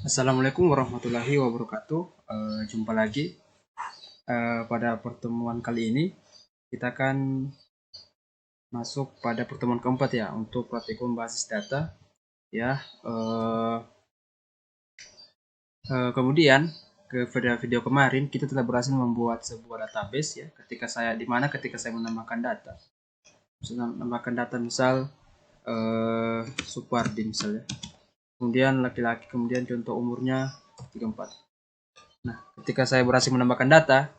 Assalamualaikum warahmatullahi wabarakatuh. Jumpa lagi. Pada pertemuan kali ini kita akan masuk pada pertemuan keempat ya untuk praktikum basis data ya. Kemudian ke video kemarin kita telah berhasil membuat sebuah database ya. Ketika saya menambahkan data, misal Supardi misalnya. Kemudian laki-laki, kemudian contoh umurnya 34. Nah, ketika saya berhasil menambahkan data,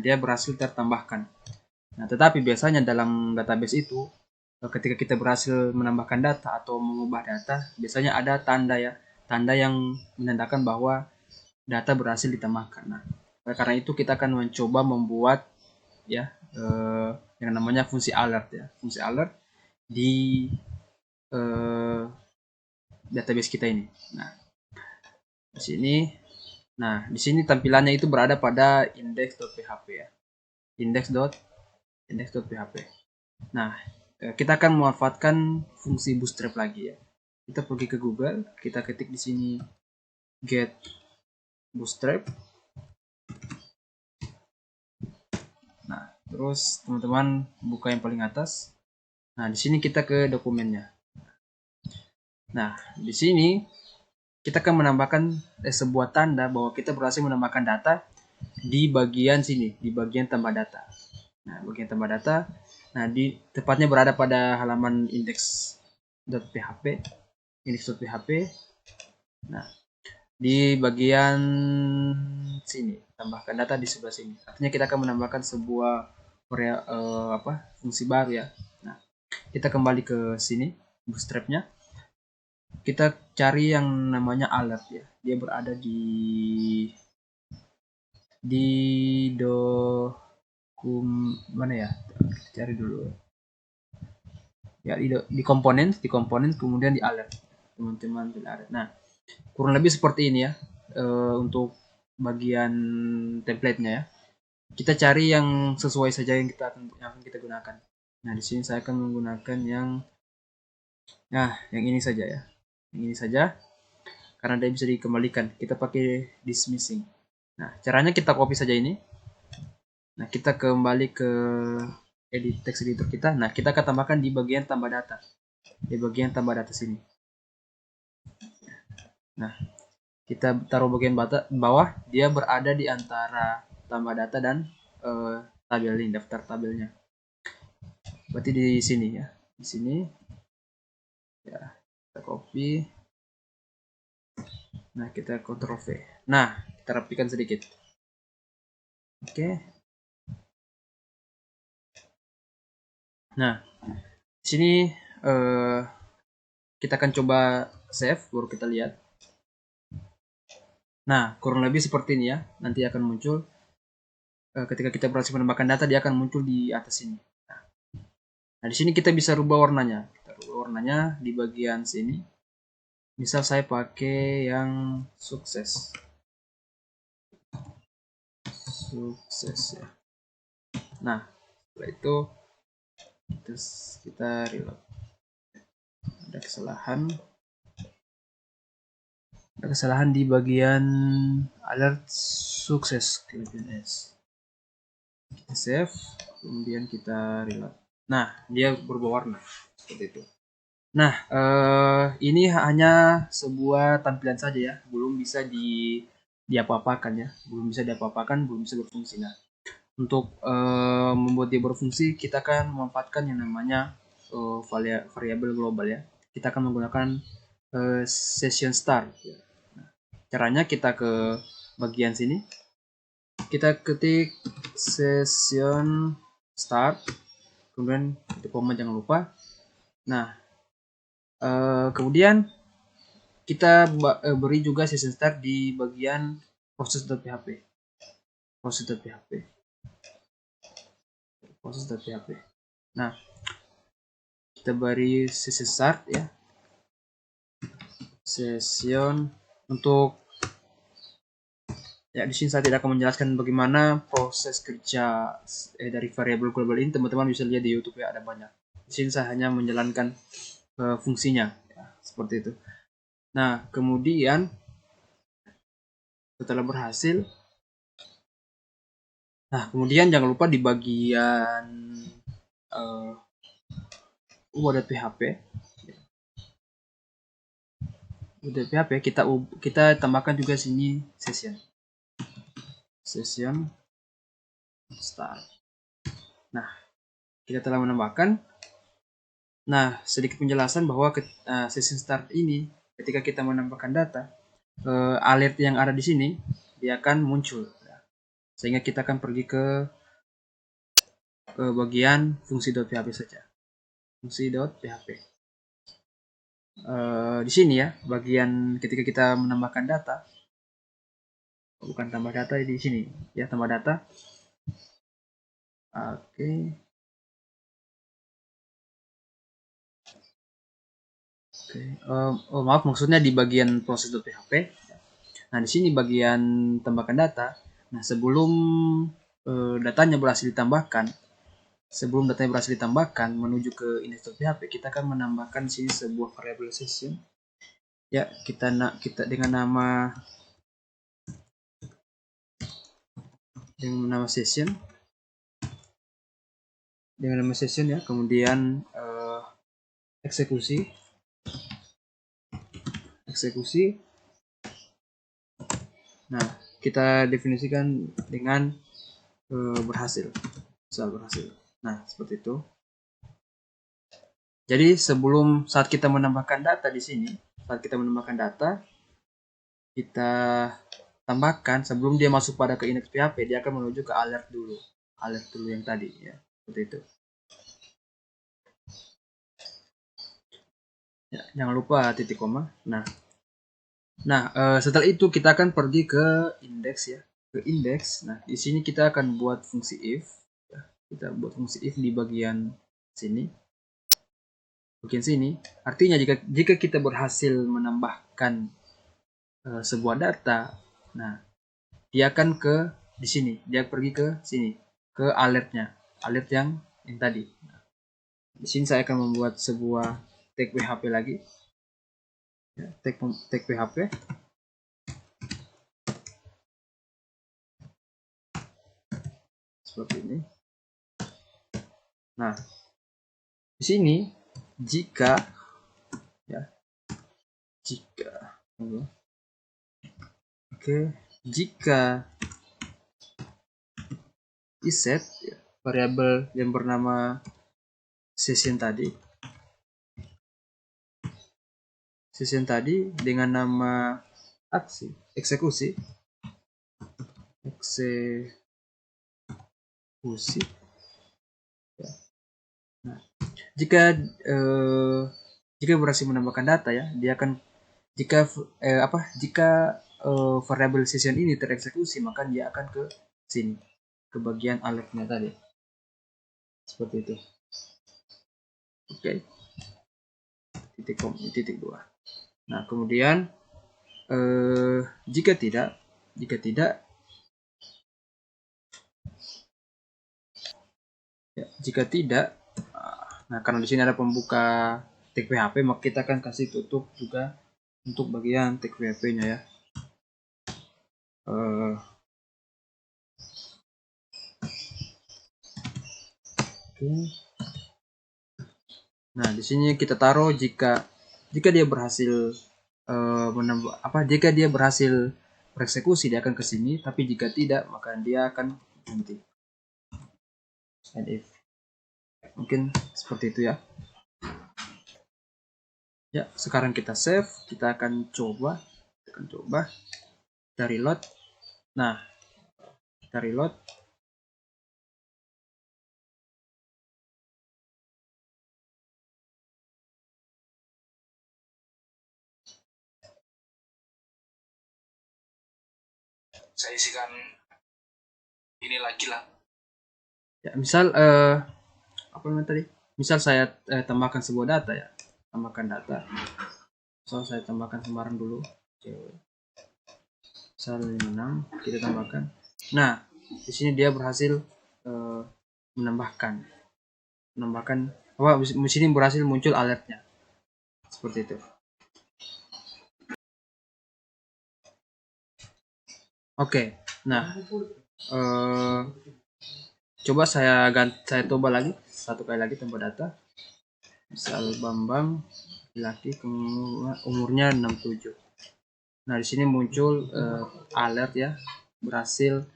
dia berhasil tertambahkan. Nah, tetapi biasanya dalam database itu, ketika kita berhasil menambahkan data atau mengubah data, biasanya ada tanda ya, tanda yang menandakan bahwa data berhasil ditambahkan. Nah, karena itu kita akan mencoba membuat ya yang namanya fungsi alert ya, fungsi alert di database kita ini. Nah, di sini tampilannya itu berada pada index.php ya. index.php. Nah, kita akan memanfaatkan fungsi bootstrap lagi ya. Kita pergi ke Google, kita ketik di sini get bootstrap. Nah, terus teman-teman buka yang paling atas. Nah, di sini kita ke dokumennya. Nah, di sini kita akan menambahkan sebuah tanda bahwa kita berhasil menambahkan data di bagian sini, di bagian tambah data. Nah, bagian tambah data, tepatnya berada pada halaman index.php. Nah, di bagian sini, tambahkan data di sebelah sini. Artinya kita akan menambahkan sebuah fungsi baru ya. Nah, kita kembali ke sini, bootstrapnya. Kita cari yang namanya alert ya. Dia berada di mana ya? Kita cari dulu. Ya di komponen kemudian di alert. Teman-teman di alert. Nah, kurang lebih seperti ini ya. Untuk bagian template-nya ya. Kita cari yang sesuai saja yang akan kita gunakan. Nah, di sini saya akan menggunakan yang ini saja ya. Yang ini saja karena dia bisa dikembalikan. Kita pakai dismissing. Nah, caranya kita copy saja ini. Nah, kita kembali ke edit text editor kita. Nah, kita akan tambahkan di bagian tambah data. Di bagian tambah data sini. Nah, kita taruh bagian bawah, dia berada di antara tambah data dan tabel ini, daftar tabelnya. Berarti di sini ya. Di sini ya, kita copy. Nah, kita Ctrl V. Nah, kita rapikan sedikit. Oke. Nah, di sini kita akan coba save, baru kita lihat. Nah, kurang lebih seperti ini ya. Nanti akan muncul ketika kita berhasil menambahkan data, dia akan muncul di atas sini. Nah, di sini kita bisa rubah warnanya. Kita rubah warnanya di bagian sini. Misal saya pakai yang sukses. Sukses ya. Nah, setelah itu kita reload. Ada kesalahan di bagian alert sukses. Kita save, kemudian kita reload. Nah, dia berubah warna seperti itu. Nah, ini hanya sebuah tampilan saja ya, belum bisa diapa-apakan ya, belum bisa berfungsi. Nah, untuk membuat dia berfungsi, kita akan memanfaatkan yang namanya variabel global ya. Kita akan menggunakan session start. Nah, caranya kita ke bagian sini, kita ketik session start, kemudian itu koma jangan lupa. Nah, kemudian kita beri juga session start di bagian proses.php. Nah, kita beri session start ya. Session untuk ya, di sini saya tidak akan menjelaskan bagaimana proses kerja dari variabel global ini. Teman-teman bisa lihat di YouTube ya, ada banyak. Di sini saya hanya menjalankan fungsinya ya, seperti itu. Nah, kemudian Setelah berhasil, nah kemudian jangan lupa di bagian UA.php kita tambahkan juga sini session start. Nah, kita telah menambahkan. Nah, sedikit penjelasan bahwa session start ini ketika kita menambahkan data, alert yang ada di sini dia akan muncul, sehingga kita akan pergi ke bagian fungsi.php saja. Fungsi.php. Di sini ya, bagian ketika kita menambahkan data, bukan tambah data di sini ya, tambah data. Oke. Maaf, maksudnya di bagian proses.php. Nah, di sini bagian tambahkan data. Nah, sebelum datanya berhasil ditambahkan, menuju ke index.php, kita akan menambahkan di sini sebuah variable session. Ya, kita dengan nama session. Dengan nama session ya, kemudian eksekusi. Nah, kita definisikan dengan berhasil. Nah, seperti itu. Jadi saat kita menambahkan data di sini, kita tambahkan sebelum dia masuk pada ke index PHP, dia akan menuju ke alert dulu yang tadi ya, seperti itu. Ya, jangan lupa titik koma. Nah, setelah itu kita akan pergi ke indeks ya, Nah, di sini kita akan buat fungsi if. Ya, kita buat fungsi if di bagian sini. Artinya jika kita berhasil menambahkan sebuah data, nah dia akan ke di sini, dia pergi ke sini, ke alert yang tadi. Nah, di sini saya akan membuat sebuah tag PHP lagi, ya, tag PHP. Seperti ini. Nah, di sini jika iset ya, variabel yang bernama session tadi dengan nama eksekusi ya. Nah, jika berhasil menambahkan data ya, dia akan jika variabel session ini tereksekusi, maka dia akan ke sini, ke bagian alertnya tadi. Seperti itu. Oke. Titik 2. Nah, kemudian jika tidak nah karena di sini ada pembuka tag PHP, maka kita akan kasih tutup juga untuk bagian tag PHP-nya ya. Nah, di sini kita taruh jika dia berhasil jika dia berhasil bereksekusi, dia akan ke sini, tapi jika tidak, maka dia akan berhenti. And if. Mungkin seperti itu ya. Ya, sekarang kita save, kita akan coba kita reload. Nah, kita reload. Saya isikan ini lagi lah. Ya, misal apa namanya tadi? Misal saya tambahkan sebuah data ya. So, saya tambahkan sembarang dulu. Misal 56 kita tambahkan. Nah, di sini dia berhasil menambahkan di sini berhasil muncul alertnya. Seperti itu. Oke. Nah, coba saya coba lagi satu kali lagi tambah data. Misal Bambang laki umurnya 67. Nah, di sini muncul alert ya, berhasil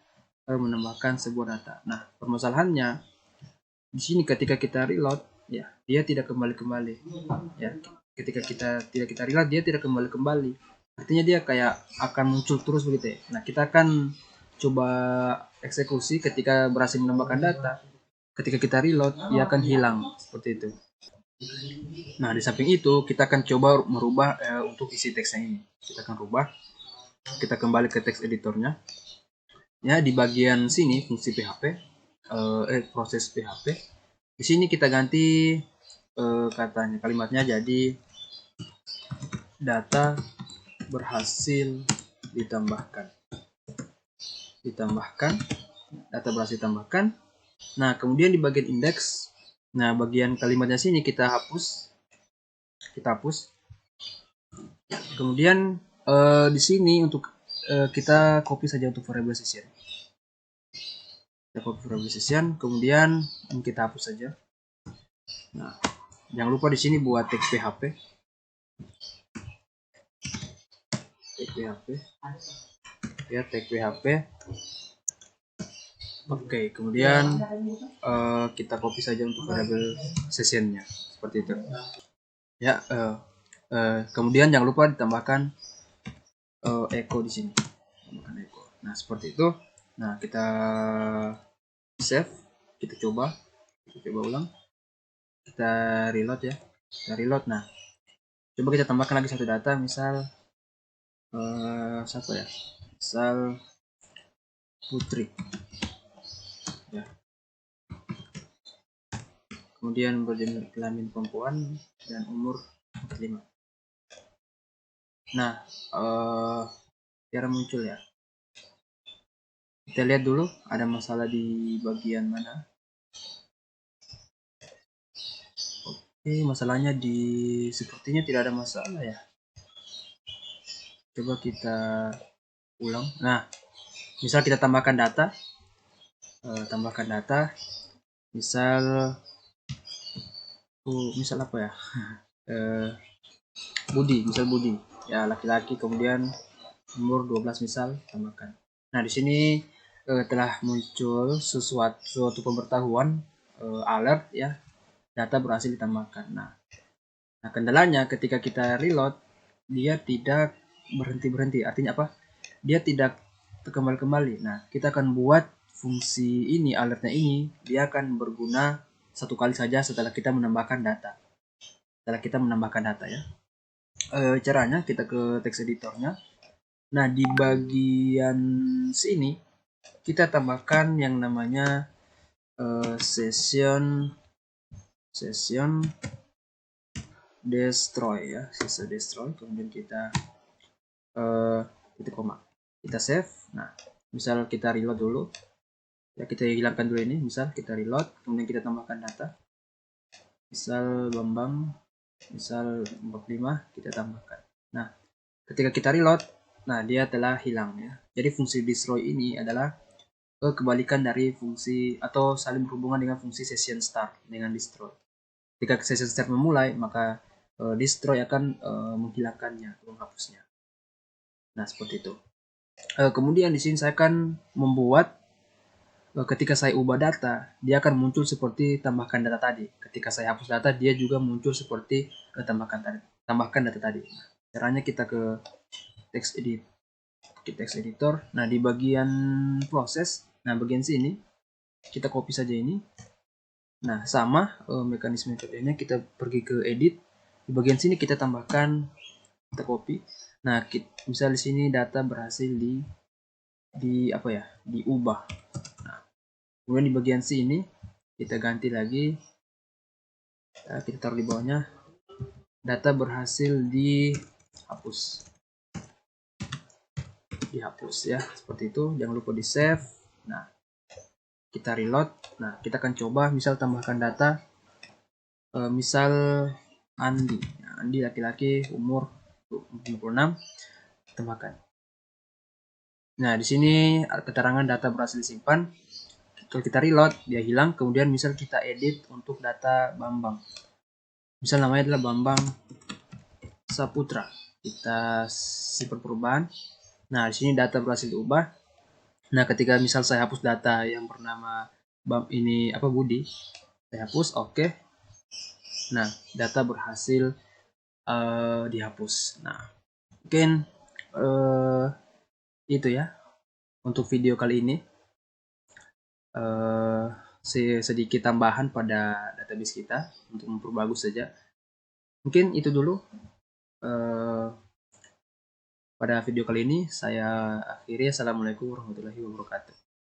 menambahkan sebuah data. Nah, permasalahannya di sini ketika kita reload ya, dia tidak kembali ya. Ketika kita reload, dia tidak kembali. Artinya dia kayak akan muncul terus begitu ya. Nah, kita akan coba eksekusi ketika berhasil menambahkan data. Ketika kita reload, dia akan hilang seperti itu. Nah, di samping itu kita akan coba merubah untuk isi teksnya ini. Kita akan rubah. Kita kembali ke teks editornya. Ya, di bagian sini fungsi PHP, proses PHP. Di sini kita ganti katanya, kalimatnya jadi data berhasil ditambahkan. Data berhasil ditambahkan. Nah, kemudian di bagian indeks, nah bagian kalimatnya sini kita hapus. Kemudian di sini untuk kita copy saja untuk variable session. Kita copy variable session, kemudian kita hapus saja. Nah, jangan lupa di sini buat tag PHP. Ya, tag PHP. Oke, kemudian kita copy saja untuk variable sessionnya seperti itu. Ya, kemudian jangan lupa ditambahkan echo di sini. Nah, seperti itu. Nah, kita save, kita coba ulang. Kita reload ya. Nah, coba kita tambahkan lagi satu data, misal siapa ya? Misal Putri. Ya. Kemudian berjenis kelamin perempuan dan umur 45. Nah, cara muncul ya. Kita lihat dulu ada masalah di bagian mana. Oke, masalahnya sepertinya tidak ada masalah ya. Coba kita ulang. Nah, misal kita tambahkan data, misal misal apa ya? Budi ya, laki-laki, kemudian umur 12 misal, tambahkan. Nah, di sini telah muncul suatu pemberitahuan alert ya, data berhasil ditambahkan. Nah, kendalanya ketika kita reload, dia tidak berhenti. Artinya apa? Dia tidak kembali. Nah, kita akan buat fungsi ini, alertnya ini, dia akan berguna satu kali saja setelah kita menambahkan data. Ya. Caranya kita ke text editornya. Nah, di bagian sini kita tambahkan yang namanya session destroy ya, session destroy. Kemudian kita koma, kita save. Nah, misal kita reload dulu ya, kita hilangkan dulu ini, misal kita reload, kemudian kita tambahkan data, misal Bambang, misal 45, kita tambahkan. Nah, ketika kita reload, nah dia telah hilang ya. Jadi fungsi destroy ini adalah kebalikan dari fungsi atau saling berhubungan dengan fungsi session start dengan destroy. Ketika session start memulai, maka destroy akan menghilangkannya, menghapusnya. Nah, seperti itu. Kemudian di sini saya akan membuat ketika saya ubah data, dia akan muncul seperti tambahkan data tadi. Ketika saya hapus data, dia juga muncul seperti tambahkan data tadi. Nah, caranya kita ke text editor. Nah, di bagian proses, nah bagian sini kita copy saja ini. Nah, sama mekanisme kerjanya, kita pergi ke edit. Di bagian sini kita tambahkan, kita copy. Nah, misal di sini data berhasil diubah. Nah, kemudian di bagian sini kita ganti lagi, kita taruh di bawahnya, data berhasil dihapus ya, seperti itu. Jangan lupa di save. Nah, kita reload. Nah, kita akan coba misal tambahkan data, misal Andi. Nah, Andi laki-laki, umur 56, tambahkan. Nah, di sini keterangan data berhasil disimpan. Kalau kita reload, dia hilang. Kemudian misal kita edit untuk data Bambang. Misal namanya adalah Bambang Saputra. Kita simpan perubahan. Nah, di sini data berhasil diubah. Nah, ketika misal saya hapus data yang bernama ini apa Budi, saya hapus, oke. Nah, data berhasil dihapus. Nah, mungkin itu ya untuk video kali ini. Sedikit tambahan pada database kita untuk memperbagus saja. Mungkin itu dulu pada video kali ini. Saya akhiri. Assalamualaikum warahmatullahi wabarakatuh.